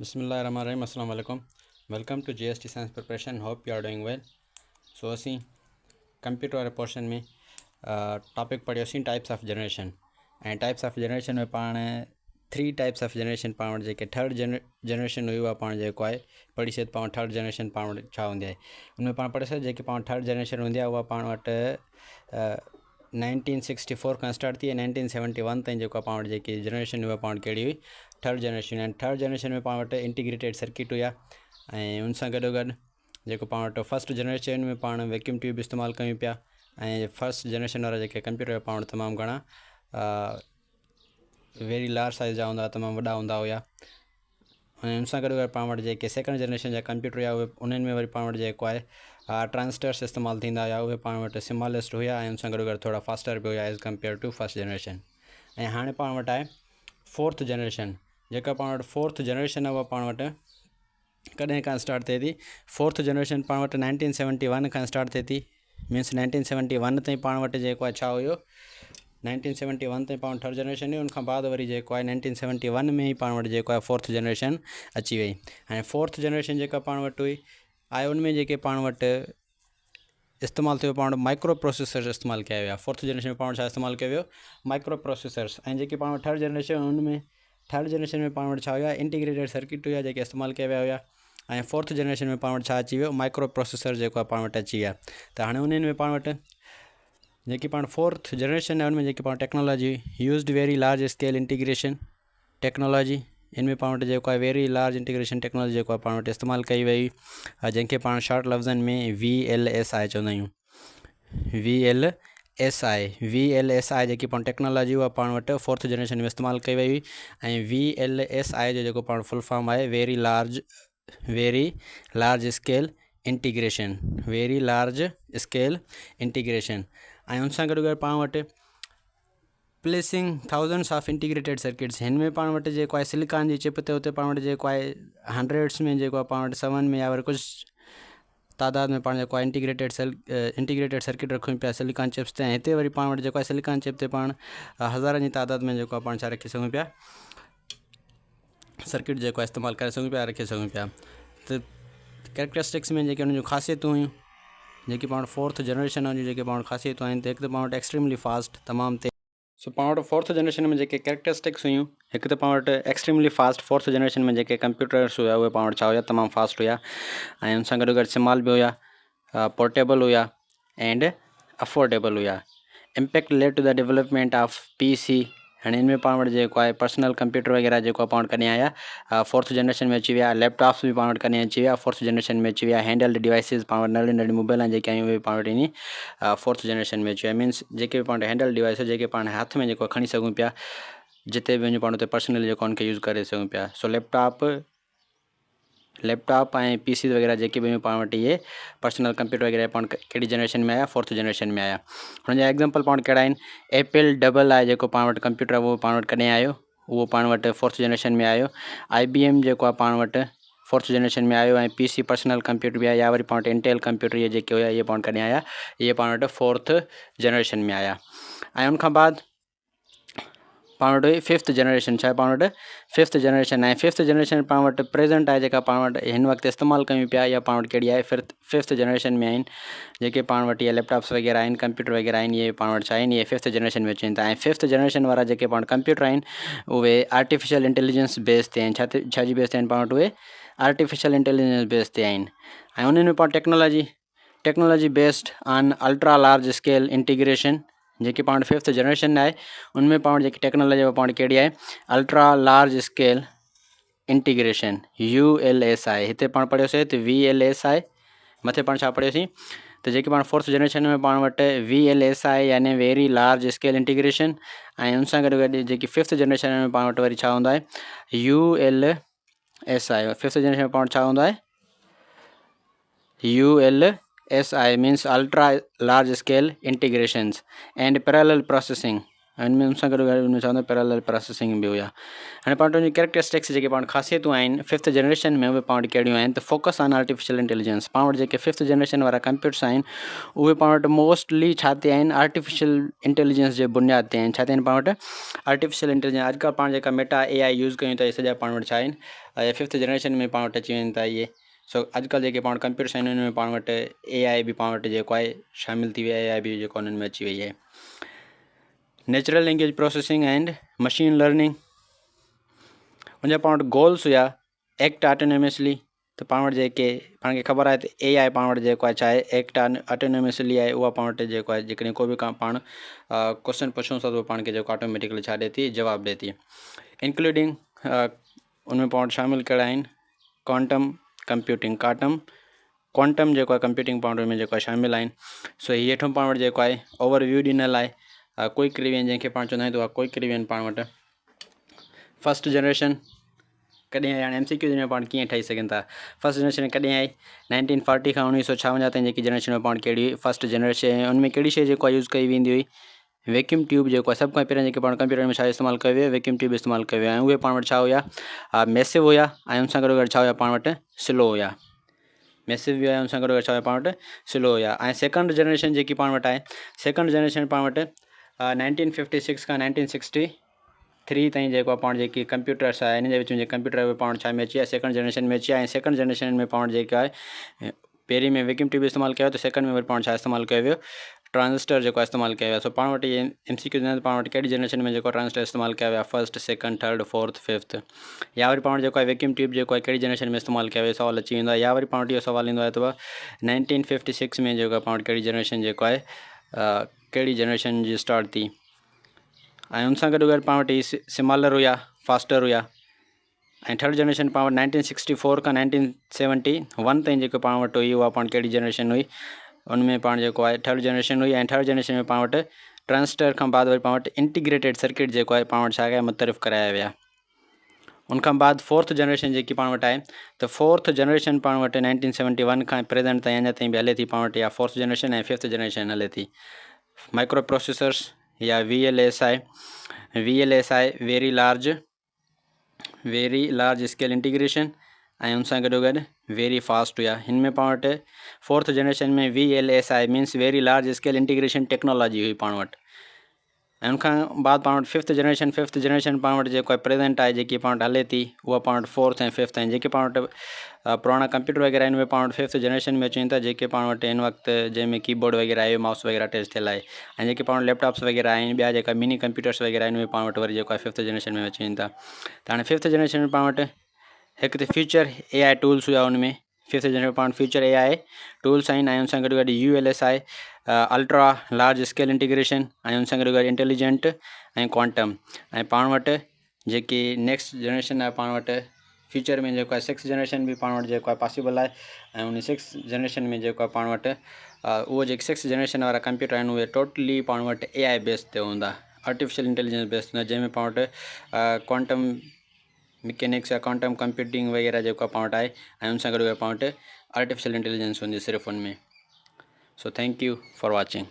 बिस्मिल्लाहिर्रहमानिर्रहीम अस्सलाम वालेकुम। Welcome to GST science preparation. Hope you are doing well. So असी कंप्यूटर वाले पोर्शन में टॉपिक पढ़ियोसीं टाइप्स ऑफ जनरेशन। ऐं टाइप्स ऑफ जनरेशन में पाण 3 टाइप्स ऑफ जनरेशन पाण वटि जेके थर्ड जनरेशन हुई उहा पाण जेको आहे पढ़ी सघे पाण थर्ड जनरेशन पाण वटि छा हूंदी आहे। उनमें पाण पढ़ी सघे जेके पाण थर्ड जनरेशन हूंदी आहे उहा पाण वटि 1964 खां स्टार्ट थी 1971 ताईं जेको पाण वटि जेकी जनरेशन हुई पाण कहिड़ी हुई थर्ड जनरेशन। ऐं थर्ड जनरेशन में पाण वटि इंटीग्रेटेड सर्किट हुआ ऐं उन सां गॾोगॾु जेको पाण वटि फर्स्ट जनरेशन में पाण वैक्यूम ट्यूब इस्तेमालु कयूं पिया ऐं फर्स्ट जनरेशन वारा जेके कंप्यूटर पाण वटि तमामु घणा वेरी लार्ज साइज़ जा हूंदा, तमामु वॾा हूंदा हुआ। ऐं उन सां गॾोगॾु पाण वटि जेके सेकंड जनरेशन जा कंप्यूटर हुआ उहे उन्हनि में वरी पाण वटि जेको आहे ट्रांजिस्टर्स इस्तेमालु थींदा हुआ, उहे पाण वटि स्मॉलेस्ट हुआ ऐं उन सां गॾोगॾु थोड़ा फास्टर बि हुआ as compare to first generation. ऐं हाणे पाण वटि आहे फोर्थ जनरेशन। जेका पाण वटि फोर्थ जनरेशन आहे उहा पाण वटि कॾहिं खां स्टार्ट थिए थी। फोर्थ जनरेशन पाण वटि 1971 खां स्टार्ट थिए थी। मीन्स 1971 ताईं पाण वटि जेको आहे छा हुयो 1971 ताईं पाण थर्ड जनरेशन हुई। उनखां बाद वरी जेको आहे 1971 में ही पाण वटि जेको आहे फोर्थ जनरेशन अची वई। ऐं फोर्थ जनरेशन जेका पाण वटि हुई आहे उनमें जेके पाण वटि इस्तेमालु थियो पाण वटि माइक्रो प्रोसेसर्स इस्तेमालु कया विया। फोर्थ जनरेशन में पाण वटि छा इस्तेमालु कयो वियो माइक्रो प्रोसेसर्स। ऐं जेके पाण वटि थर्ड जनरेशन उनमें थर्ड जनरेशन में पाण वटि छा हुआ इंटीग्रेटेड सर्किट हुआ जेके इस्तेमालु कया विया हुआ। ऐं फोर्थ जनरेशन में पाण वटि छा अची वियो माइक्रो प्रोसेसर जेको आहे पाण वटि अची विया। त हाणे उन्हनि में पाण वटि जेकी पाण फोर्थ जनरेशन आहे उनमें जेकी पाण technology used very large scale integration technology. इनमें पाण वटि जेको आहे वेरी लार्ज इंटीग्रेशन टेक्नोलॉजी जेको आहे पाण वटि इस्तेमालु कई वई जंहिंखे पाण शॉर्ट लफ़्ज़नि में VLSI चवंदा आहियूं। VLSI जेकी पाण टेक्नोलॉजी उहा पाण वटि फोर्थ जनरेशन में इस्तेमालु कई वई हुई। ऐं VLSI जो जेको पाण फुल फॉर्म आहे very large scale integration, very large scale integration. ऐं उन सां गॾोगॾु पाण वटि placing thousands of integrated circuits. हिन में पाण वटि जेको आहे सिलिकॉन जी चिप ते उते पाण वटि जेको आहे हंड्रेड्स में जेको आहे पाण वटि 7 में या वरी कुझु तादाद में पाण जेको आहे इंटीग्रेटेड सर्किट रखूं पिया सिलिकॉन चिप्स ते। ऐं हिते वरी पाण वटि जेको आहे सिलिकॉन चिप ते पाण हज़ारनि जी तादाद में जेको आहे पाण छा रखी सघूं पिया सर्किट जेको आहे इस्तेमालु करे सघूं पिया रखी सघूं पिया। त कैरेक्टरिस्टिक्स में जेके उन जूं ख़ासियतूं हुयूं जेकी पाण फोर्थ जनरेशन जी जेके पाण ख़ासियतूं आहिनि त हिकु त पाण वटि एक्सट्रीमली फास्ट तमामु तेज़। सो पाण वटि फोर्थ जनरेशन में जेके कैरेक्टरिस्टिक्स हुयूं हिकु त पाण वटि एक्सट्रीमली फास्ट फोर्थ जनरेशन में जेके कंप्यूटर्स हुआ उहे पाण वटि छा हुआ तमामु फास्ट हुआ ऐं उन सां गॾोगॾु स्मॉल बि हुआ, पोर्टेबल हुआ एंड अफोर्डेबल हुआ। Impact led to the development of PC। हाणे इनमें पाण वटि जेको आहे पर्सनल कंप्यूटर वग़ैरह जेको पाण वटि कॾहिं आया फोर्थ जनरेशन में अची विया। लैपटॉप्स बि पाण वटि कॾहिं अची विया फोर्थ जनरेशन में अची विया। हैंडल्ड डिवाइसिस पाण वटि नंढी नंढी मोबाइल जेके आहियूं उहे पाण वटि इन फोर्थ जनरेशन में अची विया। मीन्स जेके बि पाण वटि हैंडल डिवाइस जेके पाण हथ में जेको खणी सघूं पिया जिते बि वञूं पाण उते पर्सनली जेको उनखे यूज़ करे सघूं पिया। सो लैपटॉप ऐं PC वग़ैरह जेके बि पाण वटि इहे पर्सनल कंप्यूटर वग़ैरह पाण कहिड़ी जनरेशन में आया फोर्थ जनरेशन में आया। हुन जा एग्ज़ाम्पल पाण वटि कहिड़ा आहिनि। एप्पल डबल आहे जेको पाण वटि कंप्यूटर उहो पाण वटि कॾहिं आयो उहो पाण वटि फोर्थ जनरेशन में आयो। IBM जेको आहे पाण वटि फोर्थ जनरेशन में आयो। ऐं PC पर्सनल कंप्यूटर बि आहे या वरी पाण वटि इंटेल कंप्यूटर इहे जेके हुआ इहे पाण कॾहिं आया इहे पाण वटि फोर्थ जनरेशन में आया। ऐं उनखां बाद पाण वटि फिफ्थ जनरेशन छा आहे पाण वटि फिफ्थ जनरेशन। ऐं फिफ्थ जनरेशन पाण वटि प्रेज़ेंट आहे जेका पाण वटि हिन वक़्तु इस्तेमालु कयूं पिया इहा पाण वटि कहिड़ी आहे फिफ्थ जनरेशन में आहिनि। जेके पाण वटि इहे लैपटॉप्स वग़ैरह आहिनि कंप्यूटर वग़ैरह आहिनि इहे पाण वटि छा आहिनि इहे फिफ्थ जनरेशन में अचनि था। ऐं फिफ्थ जनरेशन वारा जेके पाण कंप्यूटर आहिनि उहे आर्टिफिशियल इंटेलिजेंस बेस ते आहिनि। छाजी बेस ते आहिनि पाण वटि उहे आर्टिफिशियल इंटेलिजेंस बेस ते आहिनि। ऐं उन्हनि में पाण technology based on ultra large scale integration. जेकी पाण फिफ्थ जनरेशन आहे उनमें पाण वटि जेकी टेक्नोलॉजी आहे पाण कहिड़ी आहे ultra large scale integration ULSI। हिते पाण पढ़ियोसीं त VLSI मथे पाण छा पढ़ियोसीं त जेकी पाण फोर्थ जनरेशन में पाण वटि VLSI यानी वेरी लार्ज स्केल इंटीग्रेशन। ऐं उन सां गॾु जेकी फिफ्थ जनरेशन में पाण वटि वरी छा हूंदो आहे ULSI। फिफ्थ जनरेशन में पाण वटि छा हूंदो आहे ULSI means ultra large scale integrations and parallel processing. इनमें उन सां गॾु उनमें चवंदा पैरेलल प्रोसेसिंग बि हुया। हाणे पाण वटि कैरेक्टरिस्टिक्स जेके पाण ख़ासियतूं आहिनि 5th जनरेशन में उहे पाण वटि कहिड़ियूं आहिनि त फोकस ऑन आर्टिफिशियल इंटेलिजेंस। पाण वटि जेके 5th जनरेशन वारा कंप्यूटर्स आहिनि उहे पाण वटि मोस्टली छा ते आहिनि आर्टिफिशियल इंटेलिजेंस जे बुनियाद ते आहिनि। छा ते आहिनि पाण वटि आर्टिफिशियल इंटेलिजेंस। अॼुकल्ह पाण जेका मेटा AI यूज़ कयूं था इहे सॼा पाण वटि छा आहिनि 5th जनरेशन में पाण वटि अची वञनि था इहे। सो अॼुकल्ह जेके पाण कंप्यूटर्स आहिनि उन में पाण वटि AI बि पाण वटि जेको आहे शामिलु थी वई आहे, AI बि जेको उन्हनि में अची वई आहे। Natural language processing and machine learning उनजा पाण वटि गोल्स हुया एक्ट ऑटोनोमसली। त पाण वटि जेके पाण खे ख़बर आहे त AI पाण वटि जेको आहे छा आहे एक्ट ऑटोनोमसली आहे। उहा पाण वटि जेको आहे जेकॾहिं को बि पाण क्वेश्चन पुछूं था त उहो पाण खे जेको ऑटोमेटिकली छा ॾिए थी जवाबु ॾिए थी। इंक्लूडिंग उनमें पाण वटि शामिलु कहिड़ा आहिनि क्वांटम कंप्यूटिंग। क्वांटम जेको आहे कंप्यूटिंग पाण में जेको आहे शामिलु आहिनि। सो हीअ हेठों पाण वटि जेको आहे ओवरव्यू ॾिनल आहे क्विक रिवीजन जंहिंखे पाण चवंदा आहियूं त उहा क्विक रिवीजन पाण वटि। फर्स्ट जनरेशन कॾहिं आई, हाणे MCQ में पाण कीअं ठही सघनि था। फर्स्ट जनरेशन कॾहिं आई 1940 खां 1956 ताईं जेकी जनरेशन में पाण कहिड़ी हुई फर्स्ट जनरेशन। उनमें कहिड़ी शइ जेको आहे यूज़ कई वेंदी हुई वैक्यूम ट्यूब जेको आहे सभु खां पहिरियों जेके पाण कंप्यूटर में छा इस्तेमालु कयो वियो वैक्यूम ट्यूब इस्तेमालु कयो वियो। ऐं उहे पाण वटि छा हुया मैसिव हुया ऐं उन सां गॾु छा हुया पाण वटि स्लो हुया। मैसिव बि हुया उन सां गॾु छा हुया पाण वटि स्लो हुया। ऐं सेकंड जनरेशन जेकी पाण वटि आहे सेकंड जनरेशन पाण वटि 1956 खां 1963 ताईं जेको आहे पाण जेकी कंप्यूटर्स आहे इन जे विच में जेके कंप्यूटर उहे पाण छा में अची विया सेकंड जनरेशन में अची विया। ऐं सेकंड जनरेशन में पाण जेका आहे पहिरीं में वैक्यूम ट्यूब इस्तेमालु कयो त सेकंड में वरी पाण छा इस्तेमालु कयो वियो ट्रांजिस्टर जेको आहे इस्तेमालु कयो वियो। सो पाण वटि इहे MCQ पाण वटि कहिड़ी जनरेशन में जेको ट्रांजिस्टर इस्तेमालु कया विया first, second, third, fourth, fifth. या वरी पाण वटि जेको आहे वैक्यूम ट्यूब जेको आहे कहिड़ी जनरेशन में इस्तेमालु कया वियो सवाल अची वेंदो आहे। या वरी पाण वटि इहो सवाल ईंदो आहे त 1956 में जेको आहे पाण वटि कहिड़ी जनरेशन जेको आहे कहिड़ी जनरेशन जी स्टार्ट थी। ऐं उन सां गॾु पाण वटि स्मॉलर हुया फास्टर हुया। ऐं थर्ड जनरेशन पाण वटि 1964 खां 1971 ताईं जेको पाण वटि हुई उहा पाण कहिड़ी जनरेशन हुई उनमें पाण जेको आहे थर्ड जनरेशन हुई। ऐं थर्ड जनरेशन में पाण वटि ट्रांजिस्टर खां बाद वरी पाण वटि इंटीग्रेटेड सर्किट जेको आहे पाण वटि छा कया मुतरफ़ कराया विया। उनखां बाद फोर्थ जनरेशन जेकी पाण वटि आहे त फोर्थ जनरेशन पाण वटि 1971 खां प्रेज़ेंट ताईं अञा ताईं बि हले थी पाण वटि। या फोर्थ जनरेशन ऐं फिफ्थ जनरेशन हले थी। माइक्रो प्रोसेसर्स या VLSI very large scale integration ऐं उन सां गॾो गॾु वेरी फास्ट हुया। हिन में पाण वटि फोर्थ जनरेशन में VLSI means very large scale integration technology हुई पाण वटि। ऐं उनखां बाद पाण वटि फिफ्थ जनरेशन पाण वटि जेको आहे प्रेज़ेंट आहे जेकी पाण वटि हले थी उहा पाण वटि फोर्थ ऐं फिफ्थ आहिनि। जेके पाण वटि पुराणा कंप्यूटर वग़ैरह आहिनि उहे पाण वटि फिफ्थ जनरेशन में अचनि था जेके पाण वटि हिन वक़्तु जंहिंमें कीबोर्ड वग़ैरह आहे माउस वग़ैरह अटैच थियल आहे। ऐं जेके पाण वटि लैपटॉप्स वग़ैरह आहिनि ॿिया जेका मिनी कंप्यूटर्स वग़ैरह आहिनि उहे पाण वटि वरी जेको आहे फिफ्थ जनरेशन में अची वञनि था। त हाणे फिफ्थ जनरेशन में पाण वटि हिकु त फ्यूचर AI टूल्स हुया। उनमें फिफ्थ जनरेशन पाण फ्यूचर AI टूल्स आहिनि। ऐं उन सां गॾु गॾु ULSI ultra large scale integration ऐं उन सां गॾु गॾु इंटेलिजेंट ऐं क्वांटम। ऐं पाण वटि जेकी नेक्स्ट जनरेशन आहे पाण वटि फ्यूचर में जेको आहे सिक्स जनरेशन बि पाण वटि जेको आहे पॉसिबल आहे। ऐं उन सिक्स जनरेशन में जेको आहे पाण वटि उहो जेके सिक्स जनरेशन वारा कंप्यूटर आहिनि उहे टोटली पाण वटि AI बेस ते हूंदा आर्टिफिशियल इंटेलिजेंस बेस हूंदा जंहिंमें पाण वटि क्वांटम मैकेनिक्स या क्वांटम कंप्यूटिंग वग़ैरह जेको आहे पाण वटि आहे। ऐं उन सां गॾु पाण वटि आर्टिफिशियल इंटेलिजेंस हूंदी सिर्फ़ु उनमें। So thank U for watching.